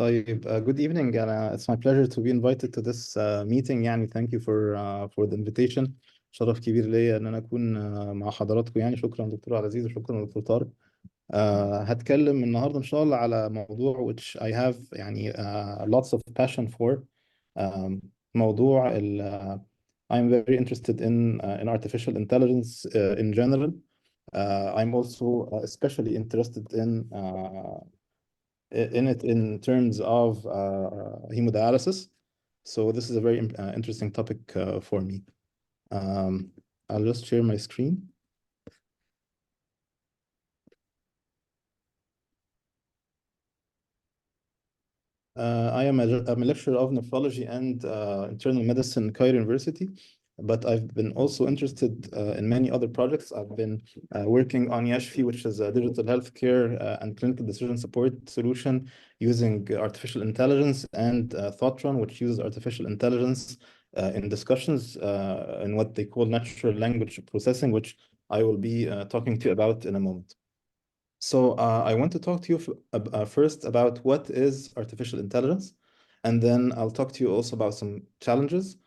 طيب good evening. It's my pleasure to be invited to this meeting. يعني thank you for the invitation. شرف كبير ليا ان انا اكون مع حضراتكم. يعني شكرا دكتور عزيز وشكرا دكتور طارق. هتكلم النهارده ان شاء الله على موضوع which I have يعني lots of passion for. موضوع I'm very interested in artificial intelligence in general. I'm also especially interested in it in terms of hemodialysis. So this is a very interesting topic for me. I'll just share my screen. I am a lecturer of nephrology and internal medicine at Cairo University, but I've been also interested in many other projects. I've been working on YASHFI, which is a digital healthcare and clinical decision support solution using artificial intelligence, and Thoughtron, which uses artificial intelligence in discussions in what they call natural language processing, which I will be talking to you about in a moment. So I want to talk to you first about what is artificial intelligence, and then I'll talk to you also about some challenges,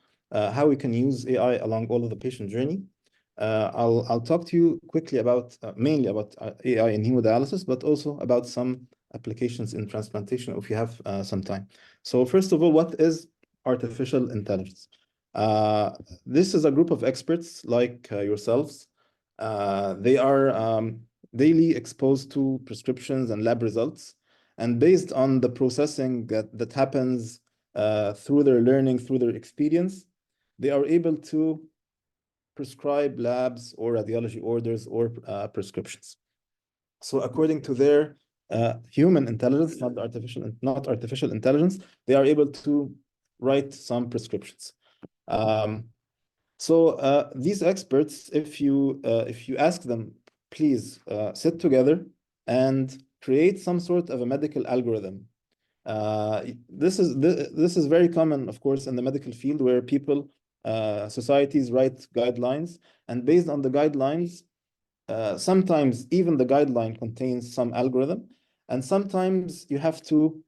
how we can use AI along all of the patient journey. I'll talk to you quickly about mainly about AI in hemodialysis, but also about some applications in transplantation if you have some time. So first of all, what is artificial intelligence? This is a group of experts like yourselves. They are daily exposed to prescriptions and lab results, and based on the processing that happens through their learning, through their experience, they are able to prescribe labs or radiology orders or prescriptions. So according to their human intelligence, not artificial intelligence, they are able to write some prescriptions. So these experts, if you ask them, please sit together and create some sort of a medical algorithm. This is very common, of course, in the medical field, where people, societies write guidelines, and based on the guidelines, sometimes even the guideline contains some algorithm, and sometimes you have to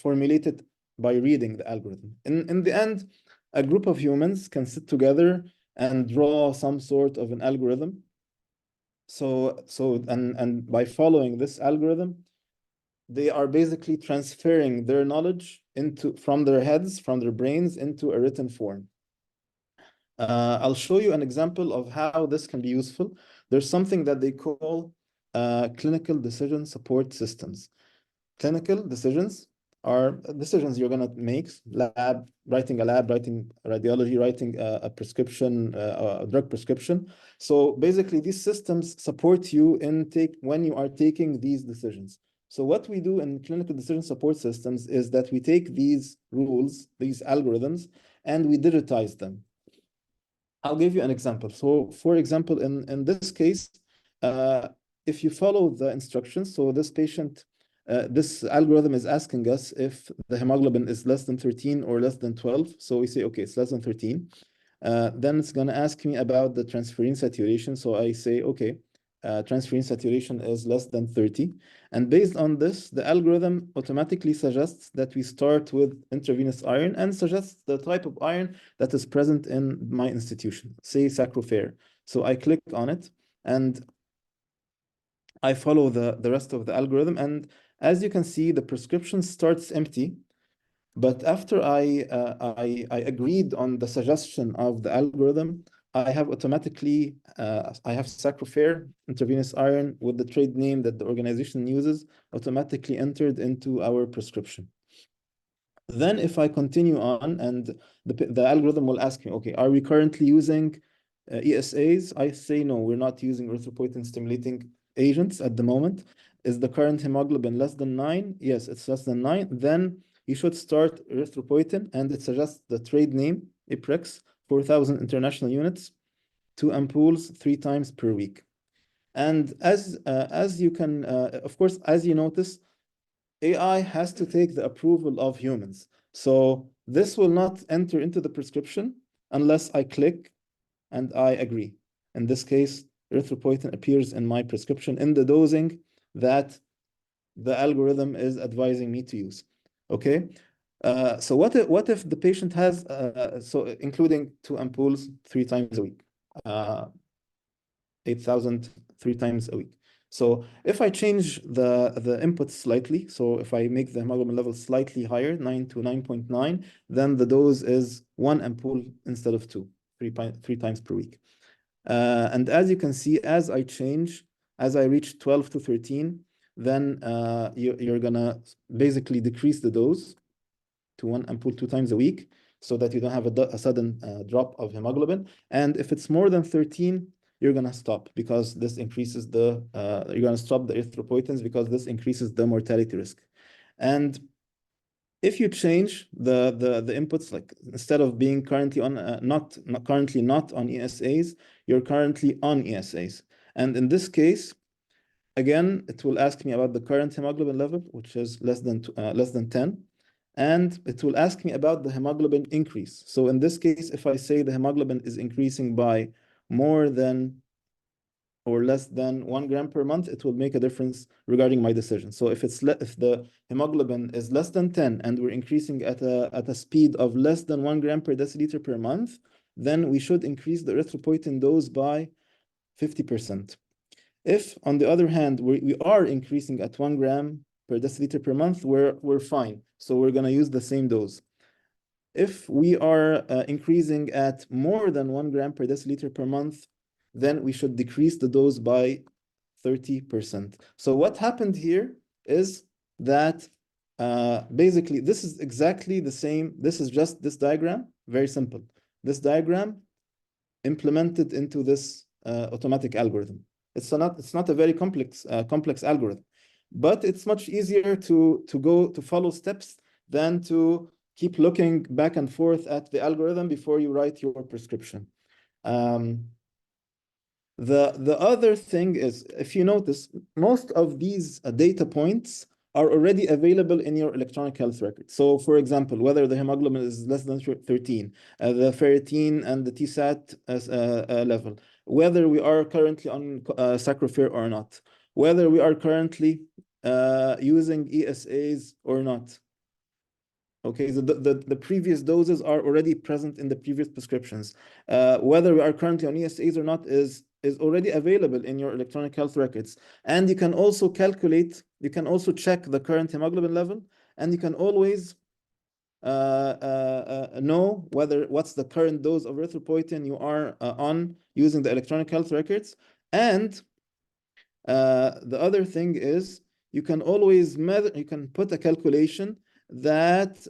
formulate it by reading the algorithm. In the end, a group of humans can sit together and draw some sort of an algorithm. And by following this algorithm, they are basically transferring their knowledge from their heads, from their brains, into a written form. I'll show you an example of how this can be useful. There's something that they call clinical decision support systems. Clinical decisions are decisions you're going to make, writing radiology, writing a prescription, a drug prescription. So basically, these systems support you when you are taking these decisions. So what we do in clinical decision support systems is that we take these rules, these algorithms, and we digitize them. I'll give you an example. So for example, in this case, if you follow the instructions, so this patient, this algorithm is asking us if the hemoglobin is less than 13 or less than 12. So we say, okay, it's less than 13. Then it's going to ask me about the transferrin saturation. So I say, okay, transferrin saturation is less than 30. And based on this, the algorithm automatically suggests that we start with intravenous iron and suggests the type of iron that is present in my institution, say sacrofer. So I click on it and I follow the rest of the algorithm. And as you can see, the prescription starts empty. But after I agreed on the suggestion of the algorithm, I have automatically, I have sacrofer, intravenous iron, with the trade name that the organization uses, automatically entered into our prescription. Then if I continue on, and the algorithm will ask me, okay, are we currently using ESAs? I say, no, we're not using erythropoietin stimulating agents at the moment. Is the current hemoglobin less than 9? Yes, it's less than 9. Then you should start erythropoietin, and it suggests the trade name, Iprex, 4,000 international units, 2 ampoules 3 times per week. And as you can, of course, as you notice, AI has to take the approval of humans. So this will not enter into the prescription unless I click and I agree. In this case, erythropoietin appears in my prescription in the dosing that the algorithm is advising me to use. Okay. So what if the patient has so including 2 ampoules 3 times a week, 8,000 3 times a week. So if I change the input slightly, so if I make the hemoglobin level slightly higher, 9 to 9.9, then the dose is 1 ampoule instead of two, 3 times per week. And as you can see, as I reach 12 to 13, then you're gonna basically decrease the dose to 1 ampoule 2 times a week so that you don't have a sudden drop of hemoglobin. And if it's more than 13, you're gonna stop because this increases you're gonna stop the erythropoietins because this increases the mortality risk. And if you change the inputs, like instead of being currently on not on ESAs, you're currently on ESAs. And in this case, again, it will ask me about the current hemoglobin level, which is less than 10, and it will ask me about the hemoglobin increase. So in this case, if I say the hemoglobin is increasing by more than or less than 1 gram per month, it will make a difference regarding my decision. So if the hemoglobin is less than 10 and we're increasing at a speed of less than 1 gram per deciliter per month, then we should increase the erythropoietin dose by 50%. If, on the other hand, we are increasing at 1 gram per deciliter per month, we're fine. So we're going to use the same dose. If we are increasing at more than 1 gram per deciliter per month, then we should decrease the dose by 30%. So what happened here is that basically this is exactly the same. This is just this diagram, very simple. This diagram implemented into this automatic algorithm. It's not a very complex algorithm, but it's much easier to follow steps than to keep looking back and forth at the algorithm before you write your prescription. The other thing is, if you notice, most of these data points are already available in your electronic health record. So, for example, whether the hemoglobin is less than 13, the ferritin and the TSAT level, whether we are currently on Sacrofer or not, whether we are currently using ESAs or not. Okay, the previous doses are already present in the previous prescriptions. Whether we are currently on ESAs or not is already available in your electronic health records. And you can also check the current hemoglobin level, and you can always know what's the current dose of erythropoietin you are on using the electronic health records. And the other thing is you can always you can put a calculation that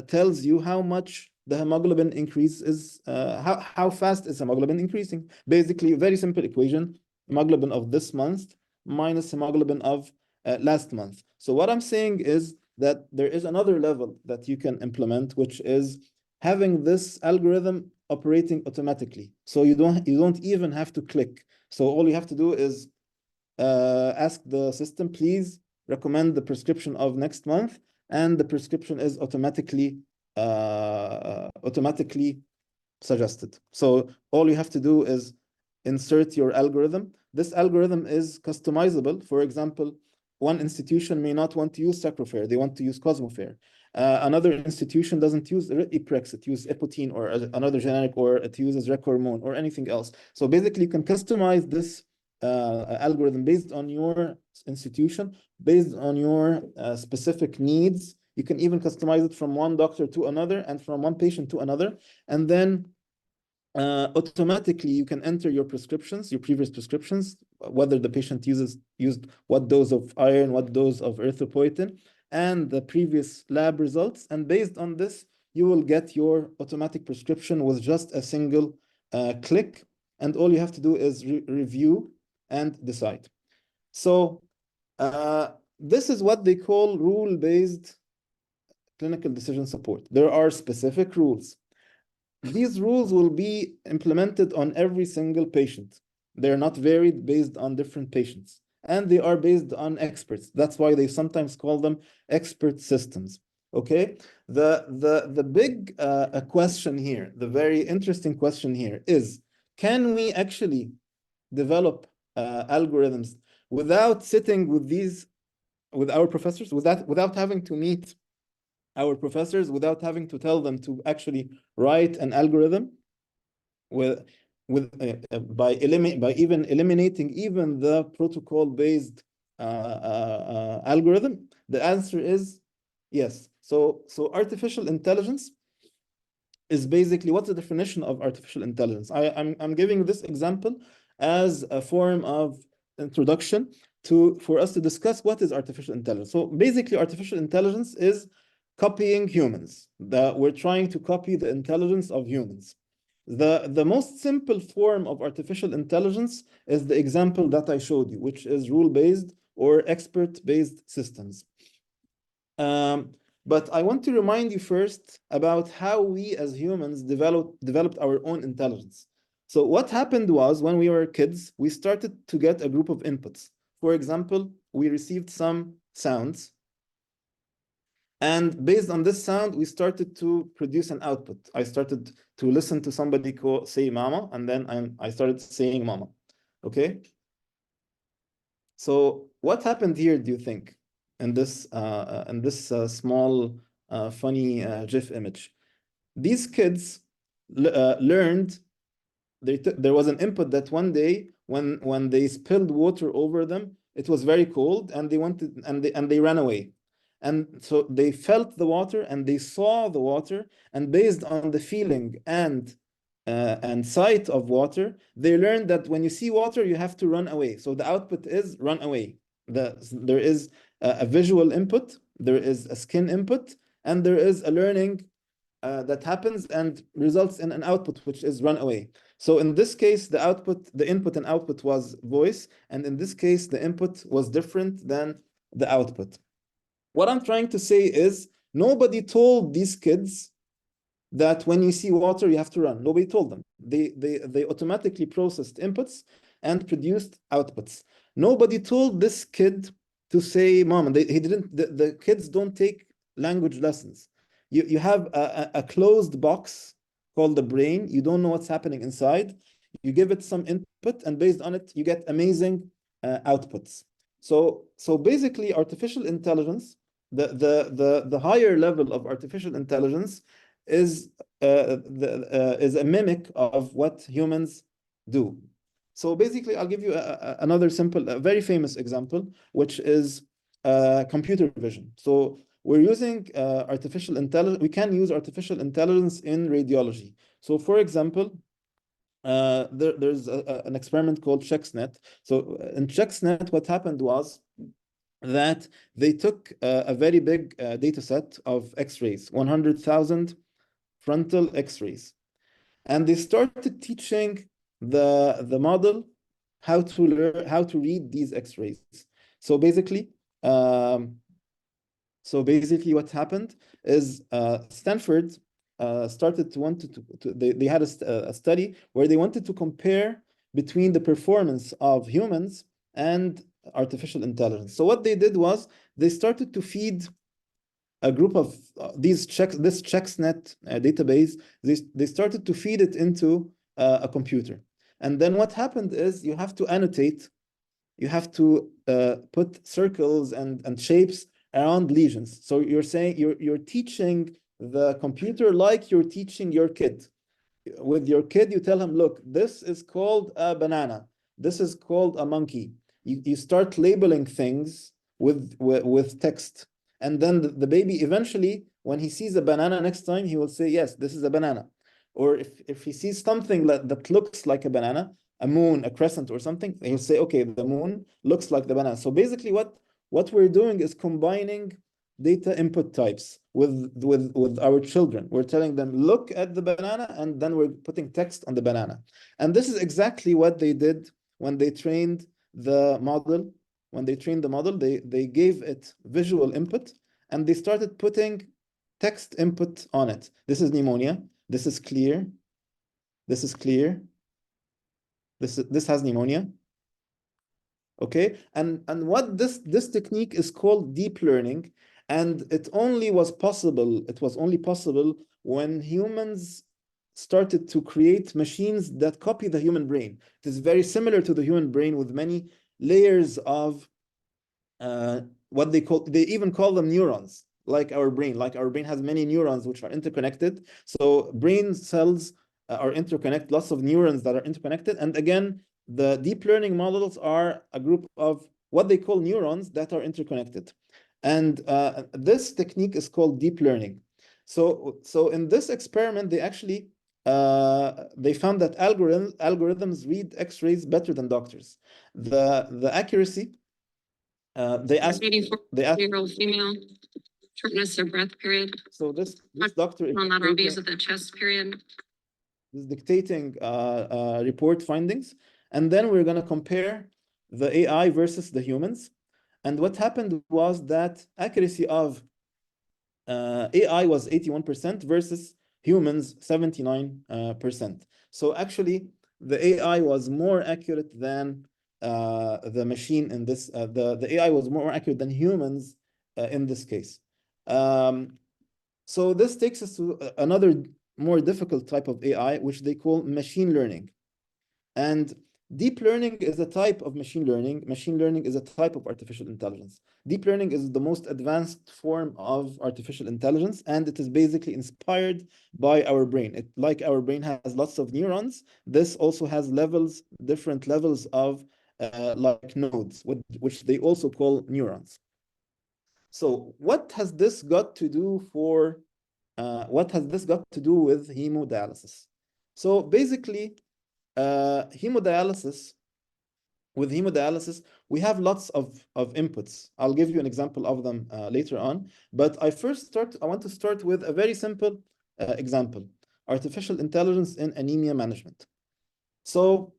tells you how much the hemoglobin increase is, how fast is hemoglobin increasing. Basically, a very simple equation, hemoglobin of this month minus hemoglobin of last month. So what I'm saying is that there is another level that you can implement, which is having this algorithm operating automatically. So you don't even have to click. So all you have to do is ask the system, please recommend the prescription of next month, and the prescription is automatically suggested. So all you have to do is insert your algorithm. This algorithm is customizable. For example, one institution may not want to use Sacrofer, they want to use Cosmofer. Another institution doesn't use Eprex, it uses Epotine or another generic, or it uses Recordmone or anything else. So basically, you can customize this algorithm based on your institution, based on your specific needs. You can even customize it from one doctor to another and from one patient to another. And then automatically you can enter your prescriptions, your previous prescriptions, whether the patient used what dose of iron, what dose of erythropoietin, and the previous lab results. And based on this, you will get your automatic prescription with just a single click. And all you have to do is review and decide. So this is what they call rule-based clinical decision support. There are specific rules. These rules will be implemented on every single patient. They're not varied based on different patients, and they are based on experts. That's why they sometimes call them expert systems. Okay, the big question here, the very interesting question here is, can we actually develop algorithms without sitting with our professors, without having to meet our professors without having to tell them to actually write an algorithm with by even eliminating even the protocol-based algorithm? The answer is yes. So artificial intelligence is basically, what's the definition of artificial intelligence? I'm giving this example as a form of introduction for us to discuss what is artificial intelligence. So basically, artificial intelligence is copying humans. We're trying to copy the intelligence of humans. The most simple form of artificial intelligence is the example that I showed you, which is rule-based or expert-based systems. But I want to remind you first about how we as humans developed our own intelligence. So what happened was, when we were kids, we started to get a group of inputs. For example, we received some sounds, and based on this sound, we started to produce an output. I started to listen to somebody say mama, and then I started saying mama. Okay? So what happened here, do you think, in this small, funny GIF image? These kids learned. There was an input that one day, when they spilled water over them, it was very cold, and they ran away. And so they felt the water and they saw the water, and based on the feeling and sight of water, they learned that when you see water, you have to run away. So the output is run away. There is a visual input, there is a skin input, and there is a learning that happens and results in an output, which is run away. So in this case, the input and output was voice, and in this case, the input was different than the output. What I'm trying to say is, nobody told these kids that when you see water, you have to run. Nobody told them. They automatically processed inputs and produced outputs. Nobody told this kid to say mom. The kids don't take language lessons. You have a closed box called the brain. You don't know what's happening inside. You give it some input, and based on it, you get amazing outputs. So basically, artificial intelligence, the higher level of artificial intelligence, is a mimic of what humans do. So basically, I'll give you another simple, a very famous example, which is computer vision. So we're using artificial intelligence. We can use artificial intelligence in radiology. So for example, there's an experiment called ChecksNet. So in ChecksNet, what happened was that they took a very big data set of X-rays, 100,000 frontal X-rays, and they started teaching the model how to read these X-rays. So basically, what happened is Stanford started they had a study where they wanted to compare between the performance of humans and artificial intelligence. So what they did was they started to feed a group of this ChecksNet database. They started to feed it into a computer, and then what happened is you have to annotate, you have to put circles and shapes around lesions. So you're saying you're teaching the computer like you're teaching your kid. With your kid, you tell him, look, this is called a banana. This is called a monkey. You start labeling things with text. And then the baby eventually, when he sees a banana next time, he will say, yes, this is a banana. Or if he sees something that looks like a banana, a moon, a crescent or something, he'll say, okay, the moon looks like the banana. So basically what we're doing is combining data input types with our children. We're telling them, look at the banana, and then we're putting text on the banana. And this is exactly what they did when they trained the model. When they trained the model, they gave it visual input, and they started putting text input on it. This is pneumonia. This is clear. This is clear. This has pneumonia. Okay, and what this technique is called deep learning, and it was only possible when humans started to create machines that copy the human brain. It is very similar to the human brain with many layers of they even call them neurons. like our brain. Like our brain has many neurons which are interconnected. So brain cells are interconnected, lots of neurons that are interconnected. And again, the deep learning models are a group of what they call neurons that are interconnected. And this technique is called deep learning. So in this experiment, they actually they found that algorithms read X-rays better than doctors. The accuracy, they asked female, shortness of breath period. So this doctor is of the chest period. dictating report findings, and then we're going to compare the AI versus the humans. And what happened was that accuracy of AI was 81% versus humans 79%. So actually, the AI was more accurate than the machine in this. The AI was more accurate than humans in this case. So this takes us to another more difficult type of AI, which they call machine learning. And deep learning is a type of machine learning. Machine learning is a type of artificial intelligence. Deep learning is the most advanced form of artificial intelligence, and it is basically inspired by our brain. Like our brain has lots of neurons, this also has levels, different levels of like nodes, which they also call neurons. So what has this got to do for, what has this got to do with hemodialysis? So basically, hemodialysis, with hemodialysis, we have lots of inputs. I'll give you an example of them later on. But I want to start with a very simple example, artificial intelligence in anemia management. So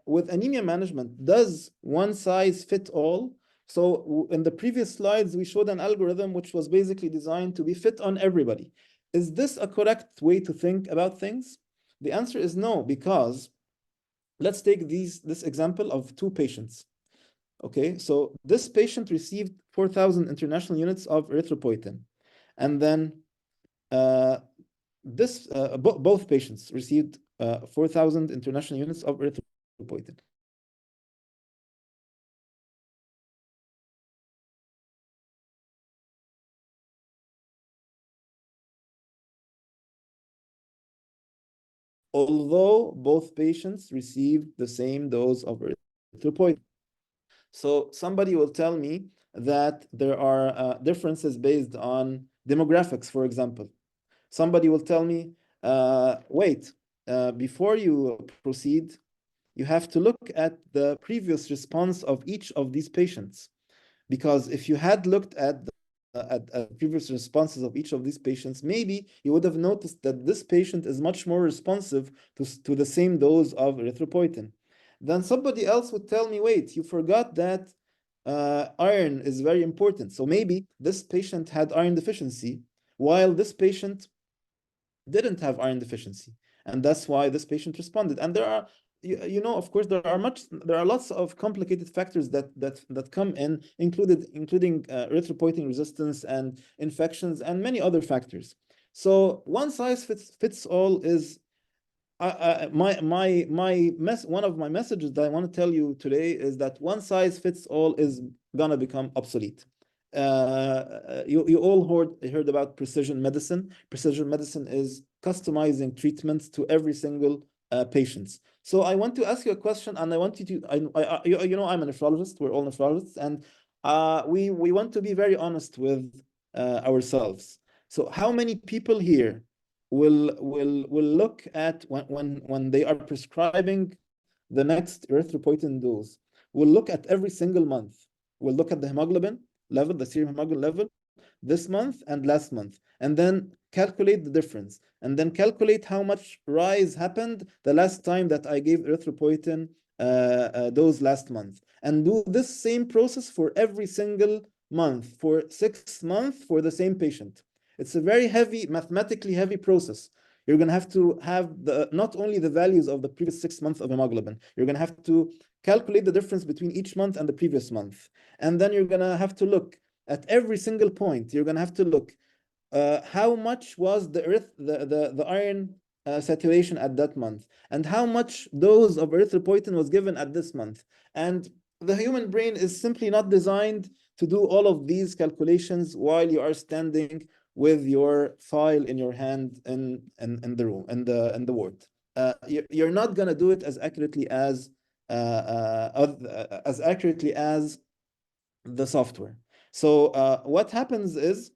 with anemia management, does one size fit all? So in the previous slides, we showed an algorithm which was basically designed to be fit on everybody. Is this a correct way to think about things? The answer is no, because let's take this example of two patients. Okay, so this patient received 4,000 international units of erythropoietin. And then both patients received 4,000 international units of erythropoietin. Although both patients received the same dose of erythropoietin. So somebody will tell me that there are differences based on demographics, for example. Somebody will tell me, wait, before you proceed, you have to look at the previous response of each of these patients. Because if you had looked at previous responses of each of these patients, maybe you would have noticed that this patient is much more responsive to the same dose of erythropoietin. Then somebody else would tell me, wait, you forgot that iron is very important. So maybe this patient had iron deficiency, while this patient didn't have iron deficiency. And that's why this patient responded. And there are, you know, of course, there are lots of complicated factors that come in, including erythropoietin resistance and infections and many other factors. So one size fits all is one of my messages that I want to tell you today is that one size fits all is gonna become obsolete. You all heard about precision medicine. Precision medicine is customizing treatments to every single patients. So I want to ask you a question, and I want you to, you know, I'm a nephrologist. We're all nephrologists, and we want to be very honest with ourselves. So how many people here will look at when they are prescribing the next erythropoietin dose? Will look at every single month. We'll look at the hemoglobin level, the serum hemoglobin level, this month and last month, and then calculate the difference, and then calculate how much rise happened the last time that I gave erythropoietin dose last month, and do this same process for every single month for 6 months for the same patient. It's a very heavy, mathematically heavy process. You're going to have not only the values of the previous 6 months of hemoglobin, you're going to have to calculate the difference between each month and the previous month. And then you're going to have to look at every single point. You're going to have to look how much was the iron saturation at that month, and how much dose of erythropoietin was given at this month. And the human brain is simply not designed to do all of these calculations while you are standing with your file in your hand in the room, in the ward. You're not gonna do it as accurately as the software. So what happens is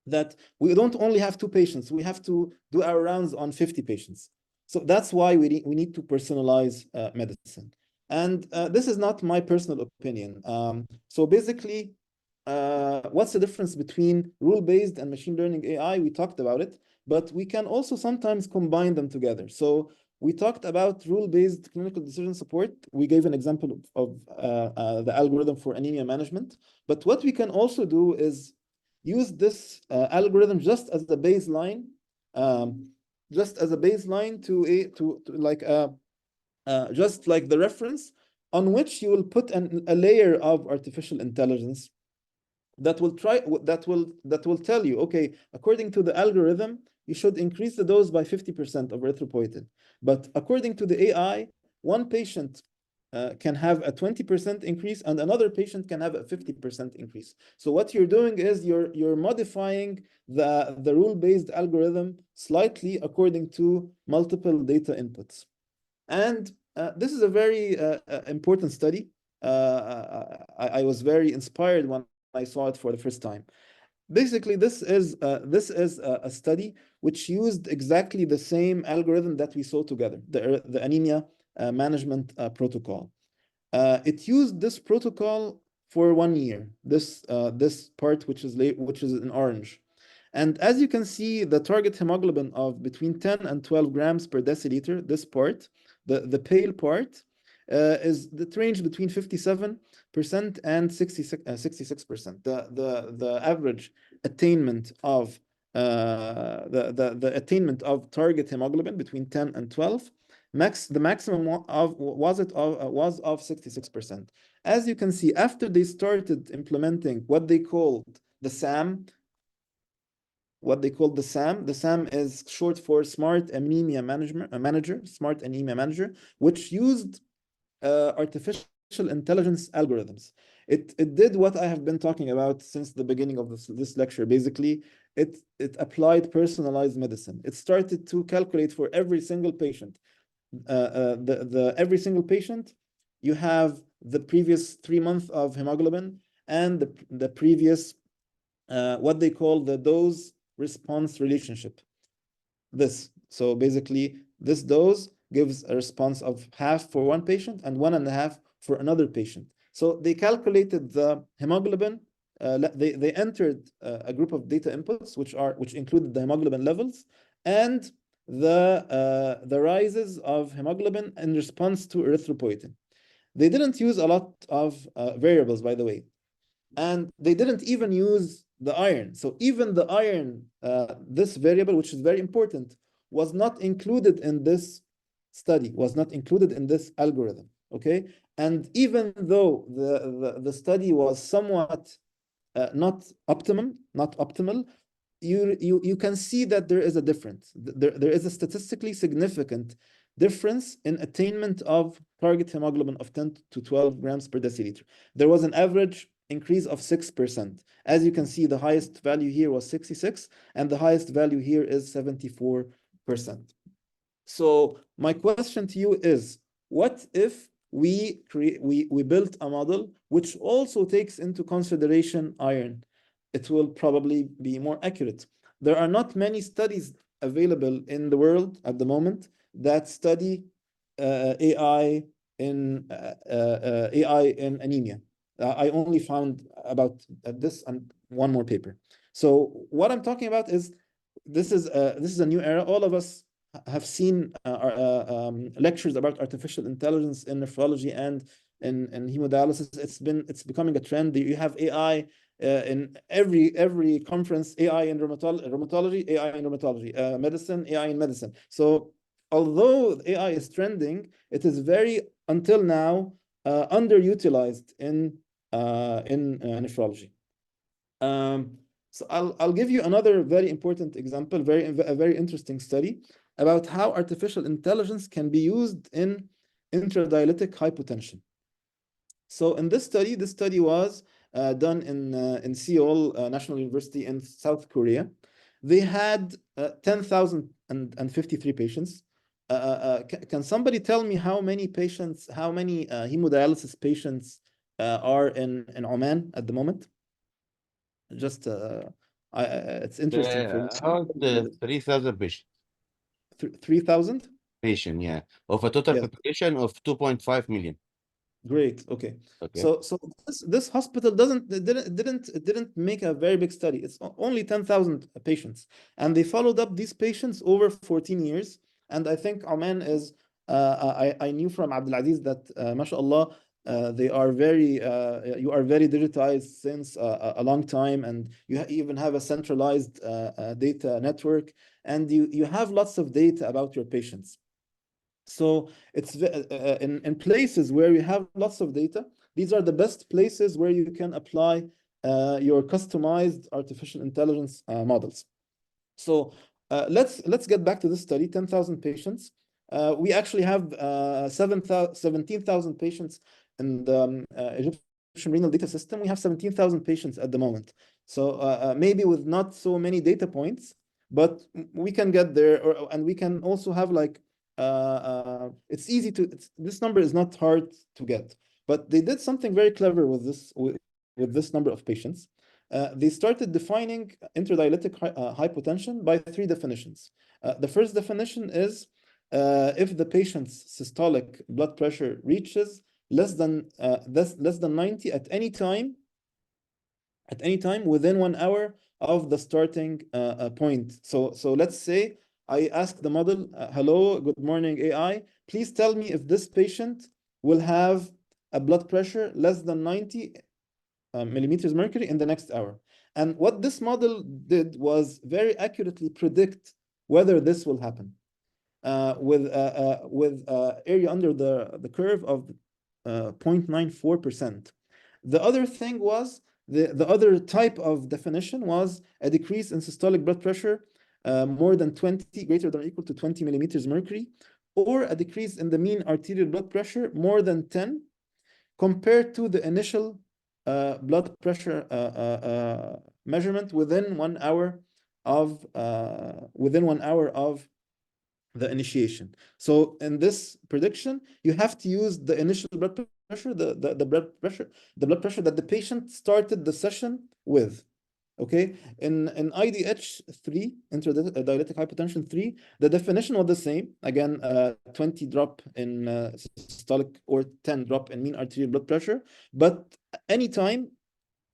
that we don't only have 2 patients, we have to do our rounds on 50 patients. So that's why we need to personalize medicine. And this is not my personal opinion. So basically, what's the difference between rule-based and machine learning AI? We talked about it, but we can also sometimes combine them together. So we talked about rule-based clinical decision support. We gave an example of the algorithm for anemia management. But what we can also do is use this algorithm just as a baseline, just like the reference on which you will put a layer of artificial intelligence that will tell you, okay, according to the algorithm, you should increase the dose by 50% of erythropoietin. But according to the AI, one patient can have a 20% increase and another patient can have a 50% increase. So what you're doing is you're modifying the rule-based algorithm slightly according to multiple data inputs. And this is a very important study. I was very inspired when I saw it for the first time. Basically, this is a study which used exactly the same algorithm that we saw together, the anemia management protocol. It used this protocol for 1 year. This part which is in orange. And as you can see, the target hemoglobin of between 10 and 12 grams per deciliter, this part, the pale part, is the range between 57% and 66%. The average attainment of the attainment of target hemoglobin between 10 and 12, the maximum was of 66%. As you can see, after they started implementing what they called the SAM, the SAM is short for Smart Anemia Manager, Smart Anemia Manager, which used artificial intelligence algorithms. It did what I have been talking about since the beginning of this lecture. Basically, it applied personalized medicine. It started to calculate for every single patient. Every single patient, you have the previous 3 months of hemoglobin and the previous what they call the dose response relationship. So basically, this dose gives a response of half for one patient and 1.5 for another patient. So they calculated the hemoglobin. They entered a group of data inputs which included the hemoglobin levels and the rises of hemoglobin in response to erythropoietin. They didn't use a lot of variables, by the way, and they didn't even use the iron. So even the iron, this variable, which is very important, was not included in this study, was not included in this algorithm. Okay, and even though the study was somewhat not optimal, you can see that there is a difference. There is a statistically significant difference in attainment of target hemoglobin of 10 to 12 grams per deciliter. There was an average increase of 6%. As you can see, the highest value here was 66, and the highest value here is 74%. So my question to you is, what if we built a model which also takes into consideration iron? It will probably be more accurate. There are not many studies available in the world at the moment that study AI in anemia. I only found about this and one more paper. So what I'm talking about is this is a new era. All of us have seen lectures about artificial intelligence in nephrology and in hemodialysis. It's becoming a trend. You have AI in every conference, AI in rheumatology, AI in rheumatology, medicine, AI in medicine. So although AI is trending, it is very, until now, underutilized in nephrology. So I'll give you another very important example, a very interesting study about how artificial intelligence can be used in intradialytic hypotension. So in this study was done in Seoul National University in South Korea. They had 10,053 patients. Can somebody tell me how many patients, how many hemodialysis patients are in Oman at the moment? Just it's interesting for me. Around 3,000 patients. 3,000? Patient, yeah, of a total Yes. population of 2.5 million. Great. Okay. Okay. So this hospital didn't make a very big study. It's only 10,000 patients, and they followed up these patients over 14 years. And I think Oman is. I knew from Abdulaziz that, mashallah, they are very. You are very digitized since a long time, and you even have a centralized data network, and you have lots of data about your patients. So it's in places where you have lots of data, these are the best places where you can apply your customized artificial intelligence models. So let's get back to this study, 10,000 patients. We actually have 17,000 patients in the Egyptian renal data system. We have 17,000 patients at the moment. So maybe with not so many data points, but we can get there, and we can also have like it's easy to, this number is not hard to get, but they did something very clever with this number of patients. They started defining interdialytic hypotension by 3 definitions. The first definition is if the patient's systolic blood pressure reaches less than 90 at any time within 1 hour of the starting point. So let's say I ask the model, hello, good morning, AI, please tell me if this patient will have a blood pressure less than 90 millimeters mercury in the next hour. And what this model did was very accurately predict whether this will happen with area under the curve of 0.94%. The other thing was, the other type of definition was a decrease in systolic blood pressure more than 20, greater than or equal to 20 millimeters mercury, or a decrease in the mean arterial blood pressure more than 10 compared to the initial blood pressure measurement within 1 hour of the initiation. So in this prediction, you have to use the initial blood pressure, the blood pressure that the patient started the session with. Okay, in IDH3, interdialytic hypotension 3, the definition was the same. Again, 20 drop in systolic or 10 drop in mean arterial blood pressure, but anytime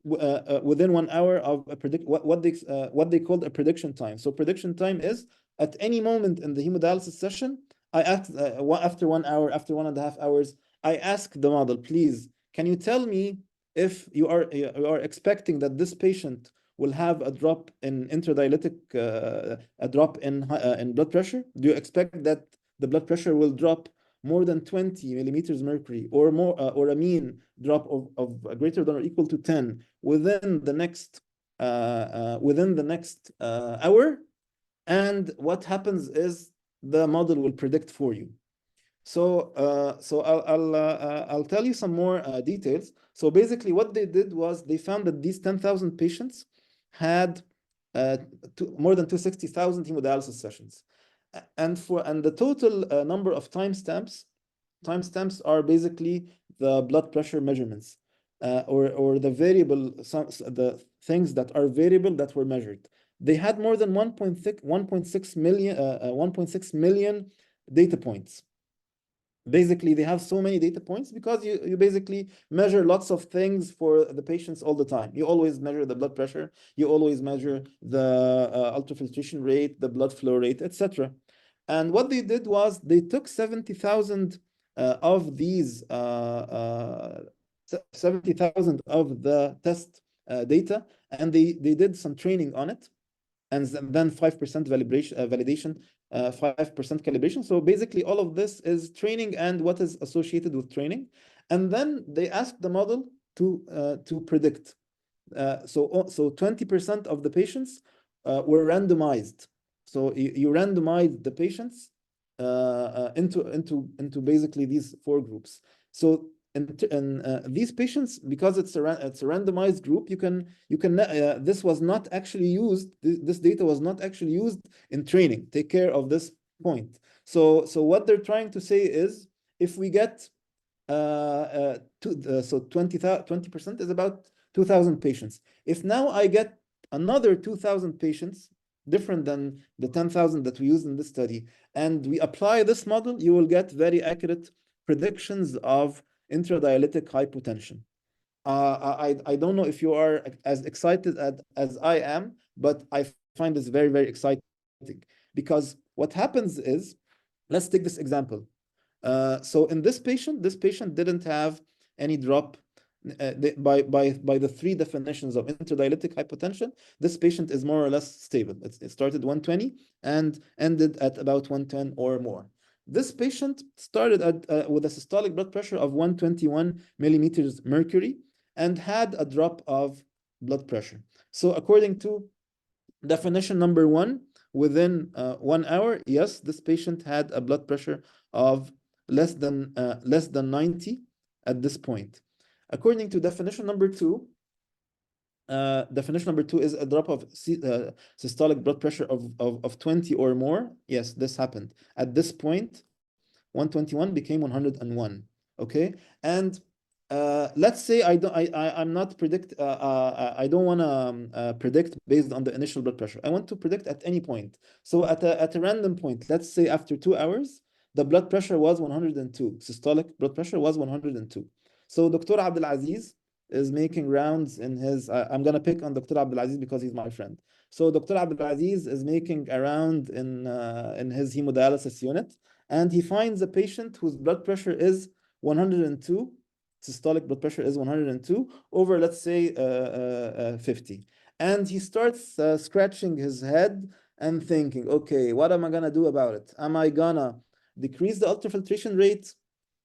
within 1 hour of a what they called a prediction time. So prediction time is at any moment in the hemodialysis session, I asked after 1 hour, after 1.5 hours, I ask the model, please, can you tell me if you are expecting that this patient will have a drop in interdialytic, a drop in blood pressure? Do you expect that the blood pressure will drop more than 20 millimeters mercury, or more, or a mean drop of greater than or equal to 10 within the next hour? And what happens is the model will predict for you. So I'll tell you some more details. So basically, what they did was they found that these 10,000 patients had more than 260,000 hemodialysis sessions, and the total number of timestamps are basically the blood pressure measurements, or the variable, the things that are variable that were measured. They had more than 1.6 million data points. Basically, they have so many data points because you basically measure lots of things for the patients all the time. You always measure the blood pressure, you always measure the ultrafiltration rate, the blood flow rate, etc. And what they did was they took 70,000 of these 70,000 of the test data, and they did some training on it, and then 5% validation, 5% calibration. So basically, all of this is training and what is associated with training. And then they asked the model to predict. So 20% of the patients were randomized. So you randomize the patients into basically these 4 groups. So these patients, because it's a randomized group, this was not actually used. This data was not actually used in training. Take care of this point. So what they're trying to say is, if we get so 20% is about 2,000 patients. If now I get another 2,000 patients, different than the 10,000 that we used in this study, and we apply this model, you will get very accurate predictions of intradialytic hypotension. I don't know if you are as excited as I am, but I find this very, very exciting, because what happens is, let's take this example. So in this patient didn't have any drop. By the three definitions of intradialytic hypotension, this patient is more or less stable. It started 120 and ended at about 110 or more. This patient started with a systolic blood pressure of 121 millimeters mercury and had a drop of blood pressure. So according to definition number 1, within 1 hour, yes, this patient had a blood pressure of less than 90 at this point. According to definition number 2, is a drop of systolic blood pressure of 20 or more. Yes, this happened. At this point, 121 became 101. Okay, and let's say I don't want to predict based on the initial blood pressure. I want to predict at any point. So at a random point, let's say after 2 hours, the blood pressure was 102. Systolic blood pressure was 102. So Dr. Abdelaziz is making rounds in his, I'm going to pick on Dr. Abdelaziz because he's my friend. So Dr. Abdelaziz is making a round in his hemodialysis unit, and he finds a patient whose blood pressure is 102. Systolic blood pressure is 102 over, let's say, 50. And he starts scratching his head and thinking, okay, what am I going to do about it? Am I going to decrease the ultrafiltration rate?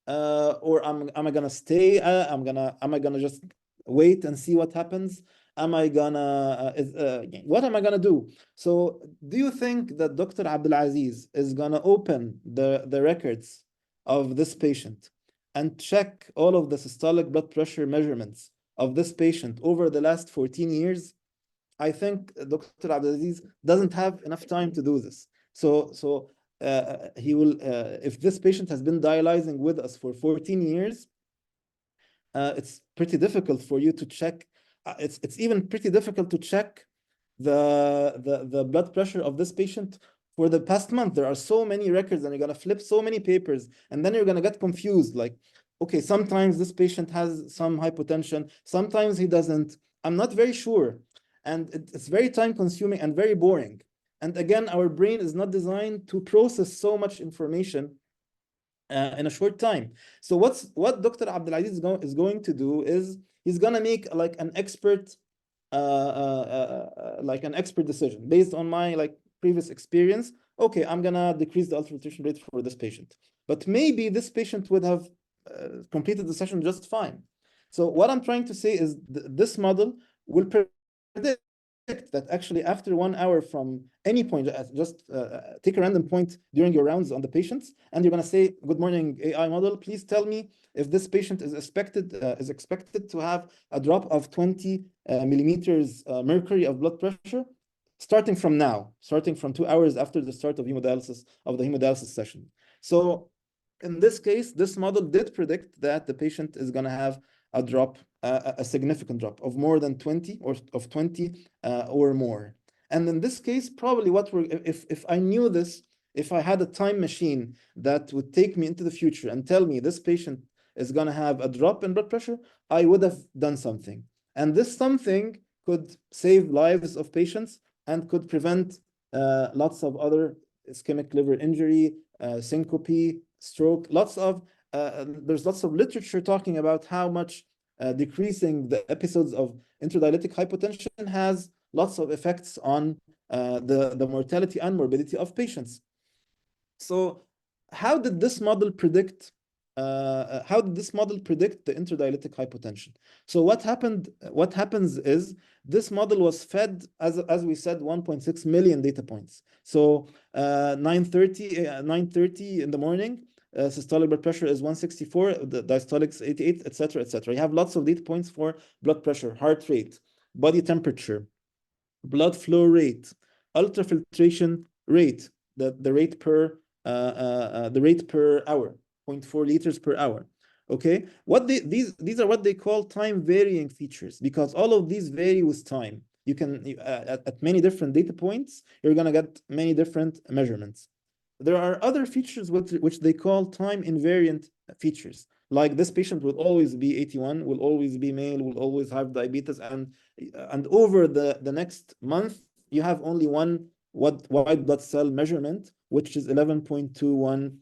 Or am I gonna stay? Am I gonna just wait and see what happens? Am I gonna what am I gonna do? So do you think that Dr. Abdelaziz is gonna open the records of this patient and check all of the systolic blood pressure measurements of this patient over the last 14 years? I think Dr. Abdelaziz doesn't have enough time to do this. So he will, if this patient has been dialyzing with us for 14 years, it's pretty difficult for you to check. It's even pretty difficult to check the blood pressure of this patient for the past month. There are so many records, and you're gonna flip so many papers, and then you're gonna get confused. Like, okay, sometimes this patient has some hypotension, sometimes he doesn't. I'm not very sure, and it's very time consuming and very boring. And again, our brain is not designed to process so much information in a short time. So what Dr. Abdelaziz is going to do is he's going to make like an expert decision based on my previous experience. Okay, I'm going to decrease the ultrafiltration rate for this patient. But maybe this patient would have completed the session just fine. So what I'm trying to say is this model will predict that actually after 1 hour from any point, just take a random point during your rounds on the patients, and you're going to say, good morning, AI model, please tell me if this patient is expected to have a drop of 20 millimeters mercury of blood pressure, starting from 2 hours after the start of the hemodialysis session. So in this case, this model did predict that the patient is going to have a drop, a significant drop of more than 20 or more. And in this case, probably if I knew this, if I had a time machine that would take me into the future and tell me this patient is going to have a drop in blood pressure, I would have done something. And this something could save lives of patients and could prevent lots of other ischemic liver injury, syncope, stroke, there's lots of literature talking about how much decreasing the episodes of intradialytic hypotension has lots of effects on the mortality and morbidity of patients. So how did this model predict the intradialytic hypotension? So what happens is this model was fed, as we said, 1.6 million data points. So 9:30 in the morning, systolic blood pressure is 164, the diastolic is 88, etc., etc. You have lots of data points for blood pressure, heart rate, body temperature, blood flow rate, ultrafiltration rate, the rate per hour, 0.4 liters per hour. Okay, these are what they call time varying features, because all of these vary with time. You can at many different data points, you're gonna get many different measurements. There are other features which they call time invariant features. Like this patient will always be 81, will always be male, will always have diabetes, and over the next month, you have only one white blood cell measurement, which is 11.21,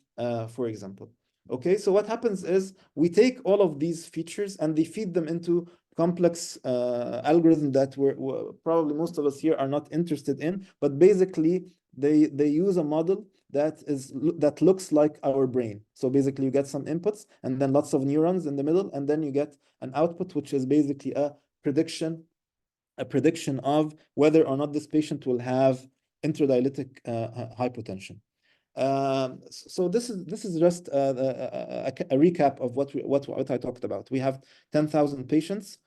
for example. Okay, so what happens is we take all of these features and they feed them into complex algorithm that we're probably most of us here are not interested in, but basically they use a model that looks like our brain. So basically you get some inputs and then lots of neurons in the middle, and then you get an output, which is basically a prediction of whether or not this patient will have intradialytic hypotension. So this is just a recap of what I talked about. We have 10,000 patients,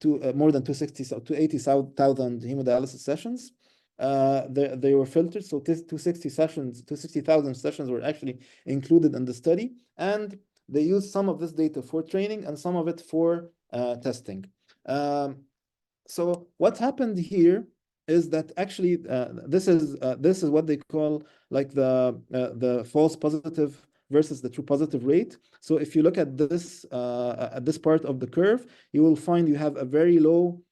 to more than 280,000 hemodialysis sessions. They were filtered, so 260,000 sessions were actually included in the study, and they used some of this data for training and some of it for testing. So what happened here is that actually this is what they call like the false positive versus the true positive rate. So if you look at this part of the curve, you will find you have a very low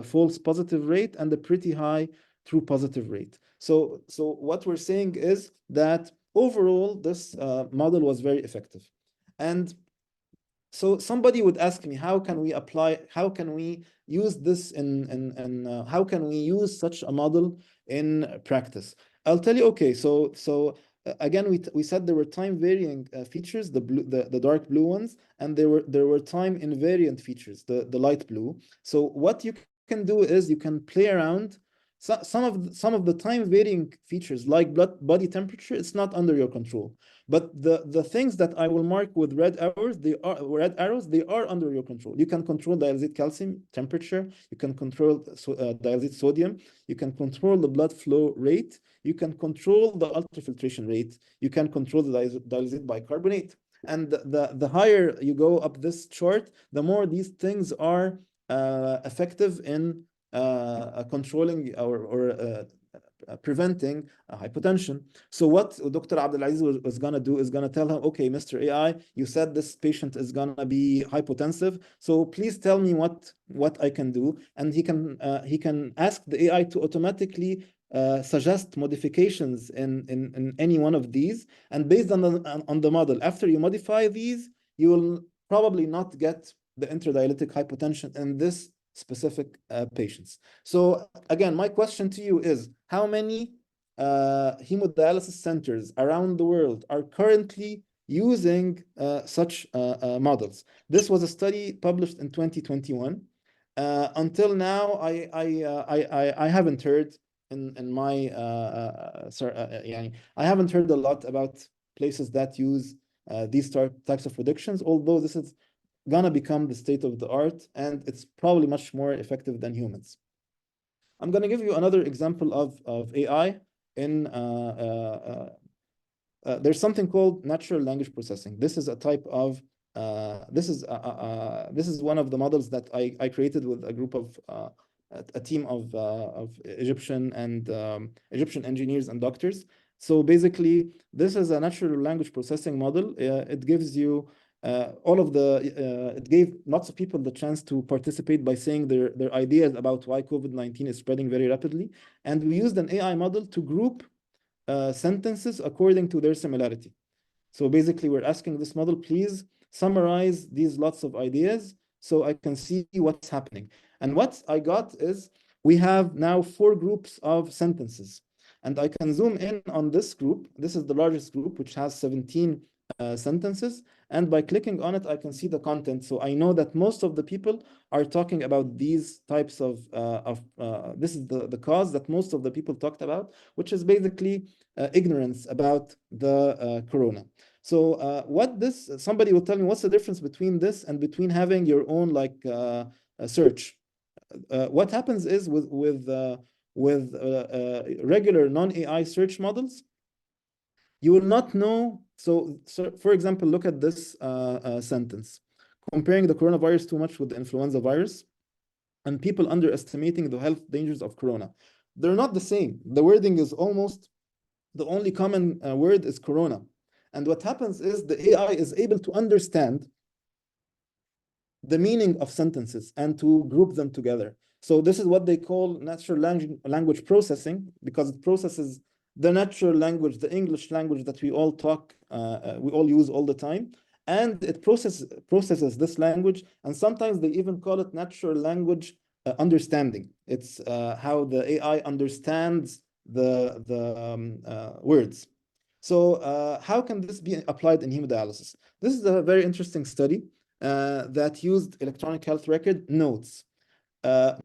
false positive rate and a pretty high true positive rate. So what we're saying is that overall this model was very effective. And so somebody would ask me, how can we use this how can we use such a model in practice? I'll tell you, okay, so again, we said there were time varying features, the dark blue ones, and there were time invariant features, the light blue. So what you can do is you can play around. Some of the time varying features, like body temperature, it's not under your control. But the things that I will mark with red arrows, they are under your control. You can control dialysate calcium temperature. You can control dialysate sodium. You can control the blood flow rate. You can control the ultrafiltration rate. You can control the dialysate bicarbonate. And the higher you go up this chart, the more these things are effective in controlling or preventing hypotension. So what Dr. Abdulaziz was going to do is going to tell him, okay, Mr. AI, you said this patient is going to be hypotensive, so please tell me what I can do. And he can ask the AI to automatically suggest modifications in any one of these. And based on the model, after you modify these, you will probably not get the intradialytic hypotension in this specific patients. So again, my question to you is, how many hemodialysis centers around the world are currently using such models? This was a study published in 2021. Until now, I haven't heard I haven't heard a lot about places that use these types of predictions, although this is gonna become the state of the art, and it's probably much more effective than humans. I'm gonna give you another example of AI in there's something called natural language processing. This is a type of this is one of the models that I created with a group of a team of Egyptian engineers and doctors. So basically, this is a natural language processing model. It gives you it gave lots of people the chance to participate by saying their ideas about why COVID-19 is spreading very rapidly. And we used an AI model to group sentences according to their similarity. So basically, we're asking this model, please summarize these lots of ideas so I can see what's happening. And what I got is we have now 4 groups of sentences. And I can zoom in on this group. This is the largest group, which has 17 sentences. And by clicking on it, I can see the content. So I know that most of the people are talking about these types of this is the cause that most of the people talked about, which is basically ignorance about the corona. So somebody will tell me, what's the difference between this and between having your own like a search? What happens is with regular non-AI search models, you will not know. So for example, look at this sentence: comparing the coronavirus too much with the influenza virus, and people underestimating the health dangers of corona. They're not the same. The wording is almost, the only common word is corona. And what happens is the AI is able to understand the meaning of sentences and to group them together. So this is what they call natural language processing, because it processes the natural language, the English language that we all talk, we all use all the time. And it processes this language. And sometimes they even call it natural language understanding. It's how the AI understands the words. So how can this be applied in hemodialysis? This is a very interesting study that used electronic health record notes.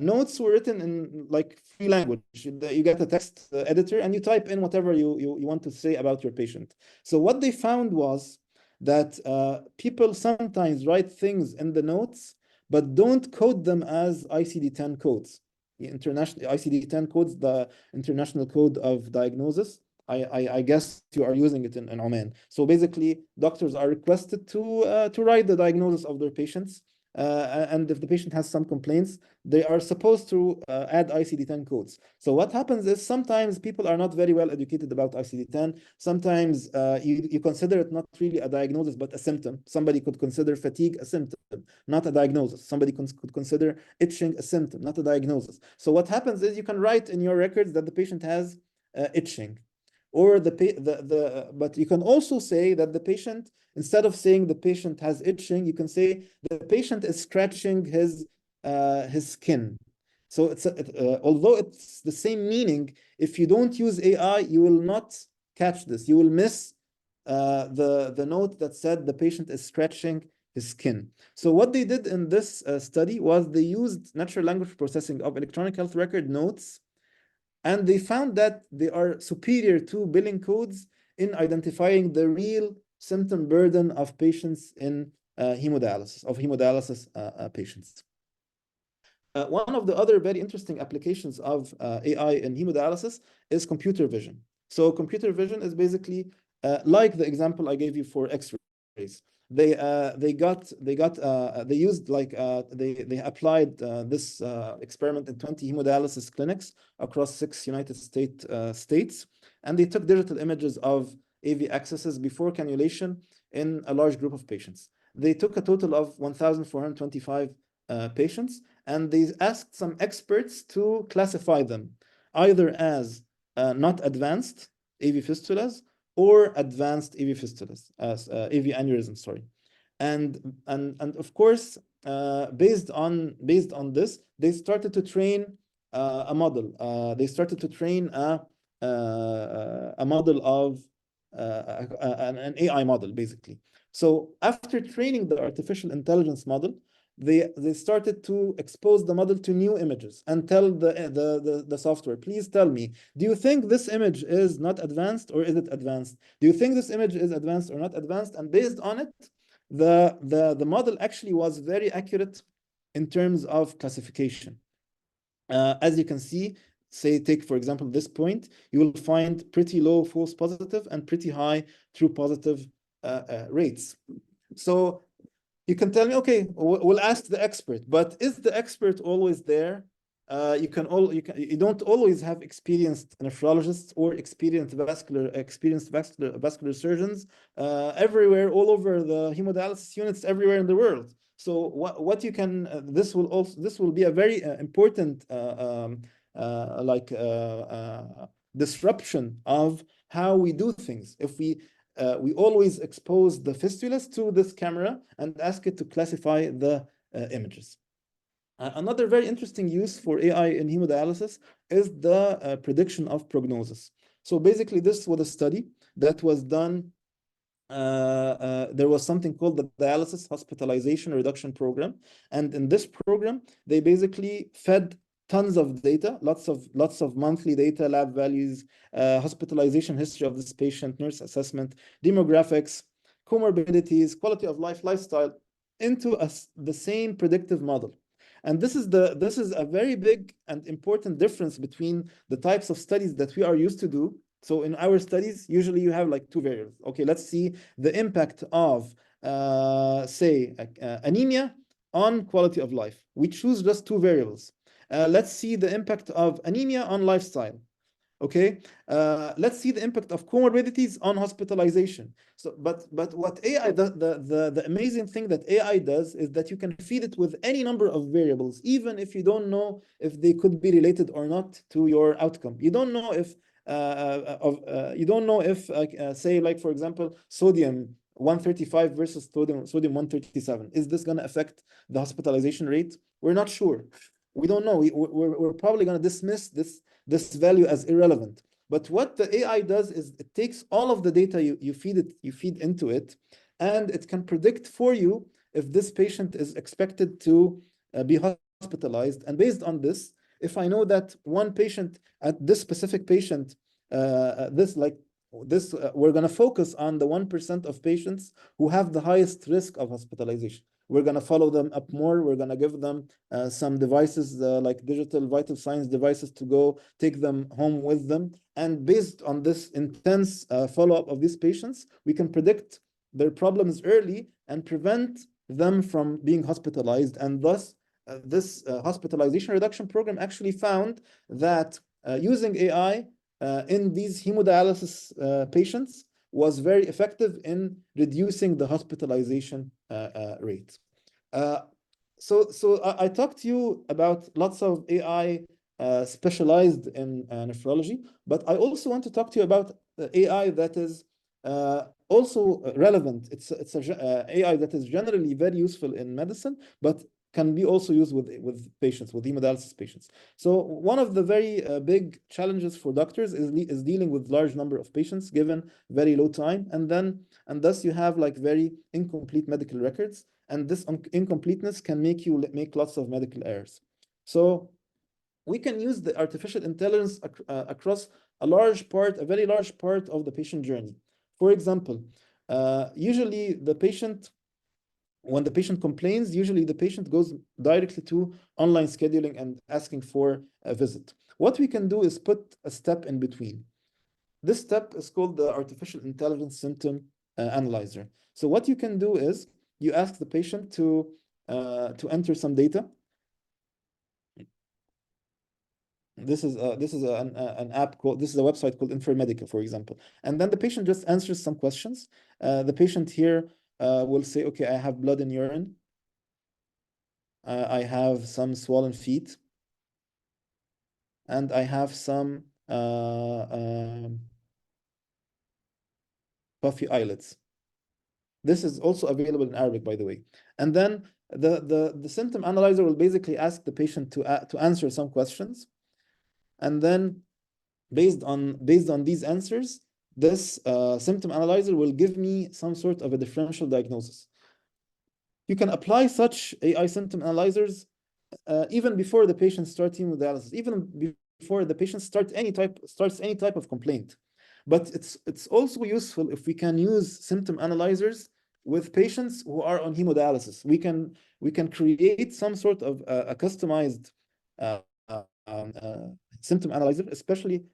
Notes were written in like free language. You get a text editor and you type in whatever you want to say about your patient. So what they found was that people sometimes write things in the notes, but don't code them as ICD-10 codes. The international ICD-10 codes, the International Code of Diagnosis. I guess you are using it in Oman. So basically, doctors are requested to write the diagnosis of their patients. And if the patient has some complaints, they are supposed to add ICD-10 codes. So what happens is sometimes people are not very well educated about ICD-10. Sometimes you consider it not really a diagnosis, but a symptom. Somebody could consider fatigue a symptom, not a diagnosis. Somebody could consider itching a symptom, not a diagnosis. So what happens is you can write in your records that the patient has itching. Or but you can also say that the patient, instead of saying the patient has itching, you can say the patient is scratching his skin. So it's although it's the same meaning, if you don't use AI, you will not catch this. You will miss the note that said the patient is scratching his skin. So what they did in this study was they used natural language processing of electronic health record notes, and they found that they are superior to billing codes in identifying the real symptom burden of patients in hemodialysis patients. One of the other very interesting applications of AI in hemodialysis is computer vision. So computer vision is basically like the example I gave you for X-rays. They applied this experiment in 20 hemodialysis clinics across 6 United States, and they took digital images of AV accesses before cannulation in a large group of patients. They took a total of 1,425 patients, and they asked some experts to classify them either as not advanced AV fistulas or advanced AV fistulas, as AV aneurysms, sorry. And of course, based on this, they started to train a model. They started to train a model of an AI model, basically. So after training the artificial intelligence model, they started to expose the model to new images and tell the software, please tell me, do you think this image is not advanced or is it advanced? Do you think this image is advanced or not advanced? And based on it, the model actually was very accurate in terms of classification. As you can see, take for example this point, you will find pretty low false positive and pretty high true positive rates. So you can tell me, okay, we'll ask the expert, but is the expert always there? You don't always have experienced nephrologists or experienced vascular surgeons everywhere, all over the hemodialysis units everywhere in the world. So what you can this will be a very important disruption of how we do things. If we always expose the fistulas to this camera and ask it to classify the images. Another very interesting use for AI in hemodialysis is the prediction of prognosis. So basically, this was a study that was done. There was something called the Dialysis Hospitalization Reduction Program. And in this program, they basically fed tons of data, lots of monthly data, lab values, hospitalization history of this patient, nurse assessment, demographics, comorbidities, quality of life, lifestyle into the same predictive model. And this is a very big and important difference between the types of studies that we are used to do. So in our studies, usually you have like two variables. Okay, let's see the impact of say anemia on quality of life. We choose just two variables. Let's see the impact of anemia on lifestyle. Okay, let's see the impact of comorbidities on hospitalization. So, but what AI, the amazing thing that AI does is that you can feed it with any number of variables, even if you don't know if they could be related or not to your outcome. You don't know if say like for example sodium 135 versus sodium 137. Is this going to affect the hospitalization rate? We're not sure. We don't know. We're probably going to dismiss this value as irrelevant. But what the AI does is it takes all of the data you feed into it, and it can predict for you if this patient is expected to be hospitalized. And based on this, if I know that one patient at this specific patient, we're going to focus on the 1% of patients who have the highest risk of hospitalization. We're going to follow them up more. We're going to give them some devices like digital vital signs devices to go take them home with them. And based on this intense follow-up of these patients, we can predict their problems early and prevent them from being hospitalized. And thus, this hospitalization reduction program actually found that using AI in these hemodialysis patients was very effective in reducing the hospitalization rate. So I talked to you about lots of AI specialized in nephrology, but I also want to talk to you about AI that is also relevant. It's AI that is generally very useful in medicine, but can be also used with patients, with hemodialysis patients. So one of the very big challenges for doctors is dealing with large number of patients given very low time, and thus you have like very incomplete medical records, and this incompleteness can make lots of medical errors. So we can use the artificial intelligence across a very large part of the patient journey. For example, usually when the patient complains, usually the patient goes directly to online scheduling and asking for a visit. What we can do is put a step in between. This step is called the artificial intelligence symptom analyzer. So what you can do is you ask the patient to enter some data. This is an app called, this is a website called Informatica, for example. And then the patient just answers some questions. The patient here will say, okay, I have blood in urine. I have some swollen feet. And I have some puffy eyelids. This is also available in Arabic, by the way. And then the symptom analyzer will basically ask the patient to answer some questions. And then based on these answers, this symptom analyzer will give me some sort of a differential diagnosis. You can apply such AI symptom analyzers even before the patient starts hemodialysis, even before the patient starts any type of complaint. But it's also useful if we can use symptom analyzers with patients who are on hemodialysis. We can create some sort of a customized symptom analyzer, especially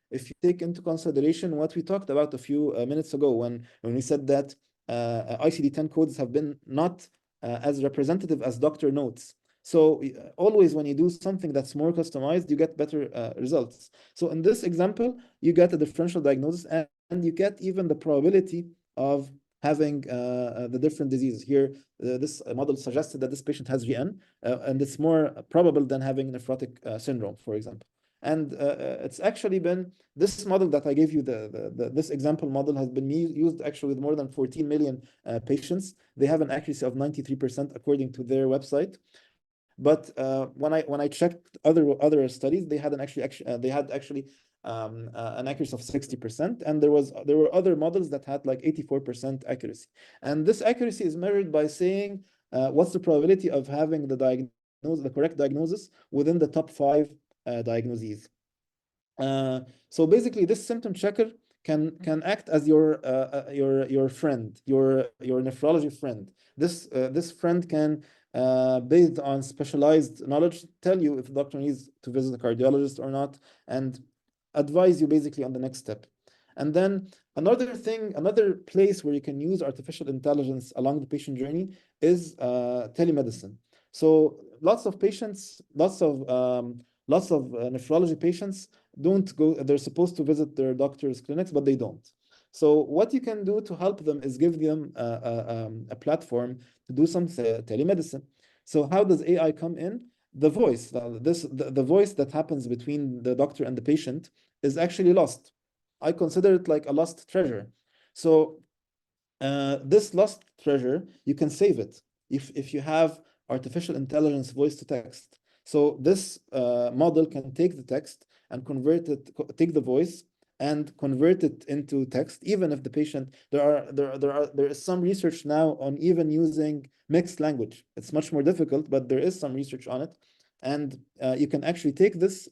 if you take into consideration what we talked about a few minutes ago when we said that ICD-10 codes have been not as representative as doctor notes. So always when you do something that's more customized, you get better results. So in this example, you get a differential diagnosis and you get even the probability of having the different diseases. Here, this model suggested that this patient has GN, and it's more probable than having nephrotic syndrome, for example. And it's actually been, this model that I gave you, this example model has been used actually with more than 14 million patients. They have an accuracy of 93% according to their website. But when I checked other studies, they had an accuracy of 60%, and there were other models that had like 84% accuracy. And this accuracy is measured by saying what's the probability of having the correct diagnosis within the top 5 diagnoses. So basically, this symptom checker can act as your friend, your nephrology friend. This friend can, based on specialized knowledge, tell you if the doctor needs to visit a cardiologist or not, and advise you basically on the next step. And then another place where you can use artificial intelligence along the patient journey is telemedicine. So lots of patients, lots of nephrology patients don't go, they're supposed to visit their doctor's clinics, but they don't. So what you can do to help them is give them a platform to do some telemedicine. So how does AI come in? The voice, the voice that happens between the doctor and the patient is actually lost. I consider it like a lost treasure. So this lost treasure, you can save it if you have artificial intelligence voice to text. So this model can take the text and convert it, take the voice and convert it into text, even if the patient, there is some research now on even using mixed language. It's much more difficult, but there is some research on it. And you can actually take this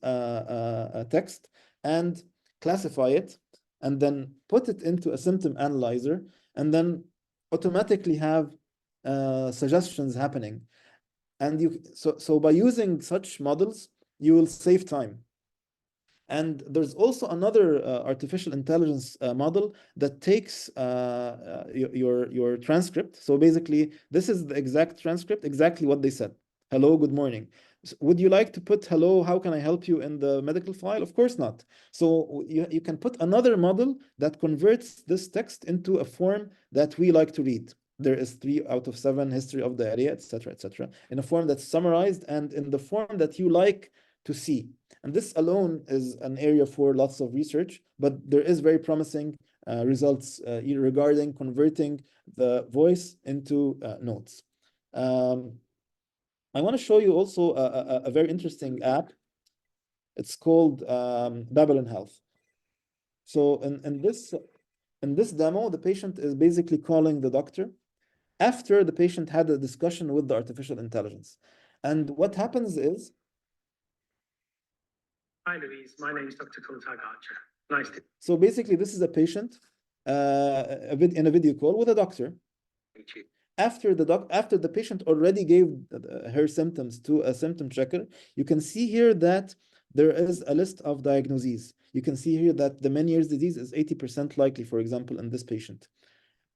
text and classify it, and then put it into a symptom analyzer, and then automatically have suggestions happening. And so by using such models, you will save time. And there's also another artificial intelligence model that takes your transcript. So basically, this is the exact transcript, exactly what they said. Hello, good morning. Would you like to put hello, how can I help you in the medical file? Of course not. So you can put another model that converts this text into a form that we like to read. There is 3 out of 7 history of diarrhea, etc., etc., in a form that's summarized and in the form that you like to see. And this alone is an area for lots of research, but there is very promising results regarding converting the voice into notes. I want to show you also a very interesting app. It's called Babylon Health. So in this demo, the patient is basically calling the doctor after the patient had a discussion with the artificial intelligence. And what happens is, hi, Louise. My name is Dr. Kultag Archer. Nice to so basically, this is a patient in a video call with a doctor. meet you. After the patient already gave her symptoms to a symptom checker, you can see here that there is a list of diagnoses. You can see here that the Meniere's disease is 80% likely, for example, in this patient.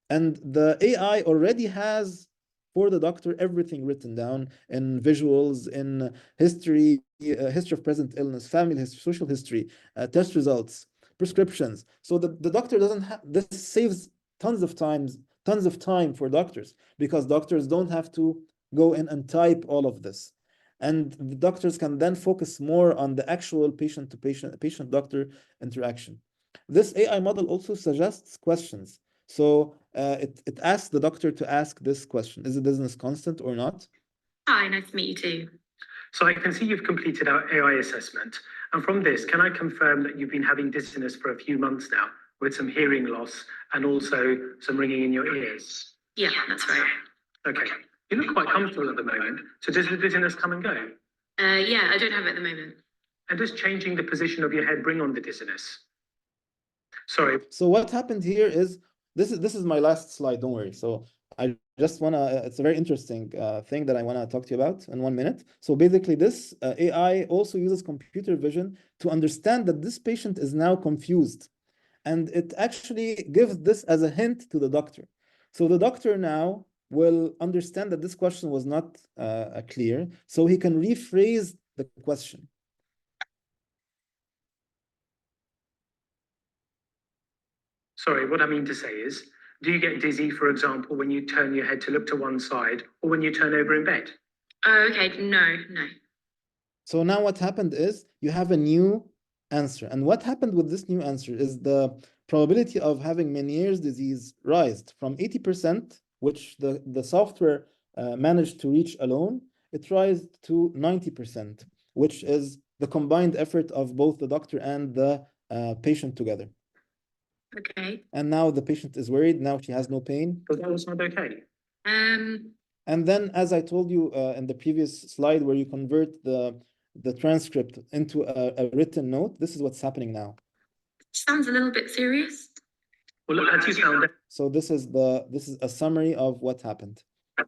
And the AI already has for the doctor everything written down in visuals, in history, history of present illness, family history, social history, test results, prescriptions. So the doctor doesn't have, this saves tons of time for doctors, because doctors don't have to go in and type all of this. And the doctors can then focus more on the actual patient-doctor interaction. This AI model also suggests questions. So it asks the doctor to ask this question: is the dizziness constant or not? Hi, nice to meet you too. So I can see you've completed our AI assessment. And from this, can I confirm that you've been having dizziness for a few months now, with some hearing loss and also some ringing in your ears? Yeah, that's right. Okay. You look quite comfortable at the moment. So does the dizziness come and go? Yeah, I don't have it at the moment. And does changing the position of your head bring on the dizziness? Sorry. So what happened here is, this is my last slide, don't worry. So I just wanna, it's a very interesting thing that I wanna talk to you about in 1 minute. So basically this AI also uses computer vision to understand that this patient is now confused. And it actually gives this as a hint to the doctor. So the doctor now will understand that this question was not clear, so he can rephrase the question. Sorry, what I mean to say is, do you get dizzy, for example, when you turn your head to look to one side or when you turn over in bed? Oh, okay. No. So now what happened is you have a new answer. And what happened with this new answer is the probability of having Meniere's disease rised from 80%, which the software managed to reach alone, it rised to 90%, which is the combined effort of both the doctor and the patient together. Okay. And now the patient is worried. Now she has no pain. Does that all sound okay? And then, as I told you in the previous slide, where you convert the transcript into a written note, this is what's happening now. Sounds a little bit serious. Well, as you found, So this is a summary of what happened.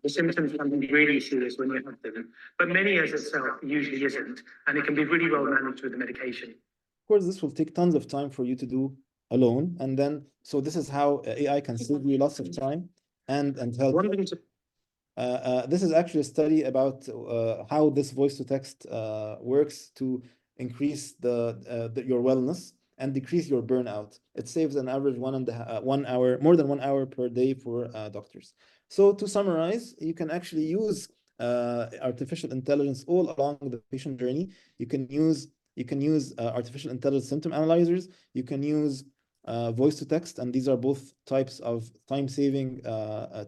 the symptoms can be really serious when you have them, but many as itself usually isn't, and it can be really well managed with the medication. Of course, this will take tons of time for you to do alone, and then so this is how AI can save you lots of time and help. One thing to This is actually a study about how this voice to text works to increase your wellness and decrease your burnout. It saves an average 1 hour, more than 1 hour per day for doctors. So to summarize, you can actually use artificial intelligence all along the patient journey. You can use artificial intelligence symptom analyzers. You can use voice to text, and these are both types of time-saving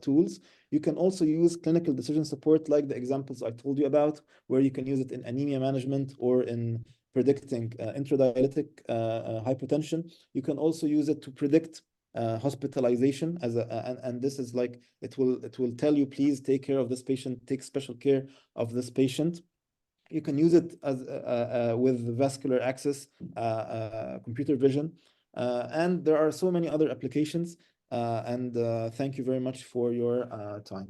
tools. You can also use clinical decision support, like the examples I told you about, where you can use it in anemia management or in predicting intradialytic hypotension. You can also use it to predict hospitalization and this is like it will tell you, please take care of this patient, take special care of this patient. You can use it as with vascular access, computer vision, and there are so many other applications. And thank you very much for your time.